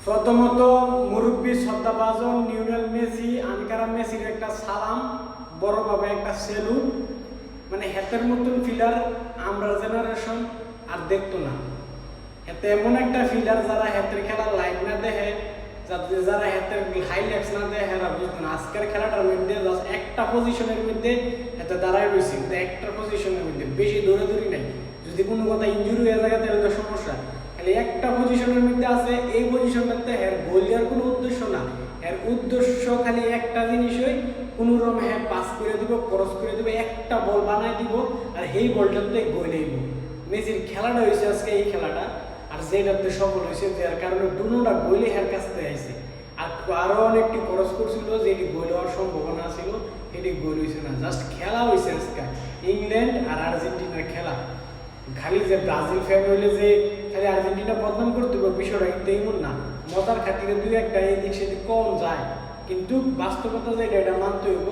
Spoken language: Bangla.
প্রথমত মুরব্বী শ্রদ্ধাভাজন লিওনেল মেসি আনকারা মেসির একটা সালাম, বড়ভাবে একটা সেলুট। মানে হেতের মতন ফিলার আমরা জেনারেশন আর দেখতো না। হেতে এমন একটা ফিলার যারা হেতের খেলা লাইভ না দেখে, যারা হেতের হাইলাইটস না দেখে এরা বুঝতো না। আজকের খেলাটার মধ্যে জাস্ট একটা পজিশনের মধ্যে হেতে দাঁড়ায় রয়েছে, কিন্তু একটা পজিশনের মধ্যে বেশি দৌড়াদৌড়ি নাই। যদি কোনো কথা ইনজুরি হয়ে যায় তাহলে তো সমস্যা। খালি একটা পজিশনের মধ্যে আছে, এই পজিশনটাতে এর গোল দেওয়ার কোনো উদ্দেশ্য না। এর উদ্দেশ্য খালি একটা জিনিসই, কোনো রকম হ্যাঁ পাস করে দিব, ক্রস করে দিব, একটা বল বানাই দিব আর এই বলটাতে গোল হইব। মেসির খেলাটা হয়েছে আজকে এই খেলাটা, আর যেটাতে সফল হয়েছে যার কারণে দুটোটা গোলে হের কাছ থেকে আইছে। আর আরও অনেকটি ক্রস করছিল যেটি গোল হওয়ার সম্ভাবনা ছিল, এটি গোল হয়েছে না। জাস্ট খেলা হয়েছে আজকে ইংল্যান্ড আর আর্জেন্টিনার খেলা। খালি যে ব্রাজিল ফ্যান হইলে যে খালি আর্জেন্টিনা বদনাম করতে হবে বিষয়টা কিন্তু এমন না। মজার খাতিরে দুই একটা এদিক সেদিক কম যায়, কিন্তু বাস্তবতা যেটা এটা মানতে হইব।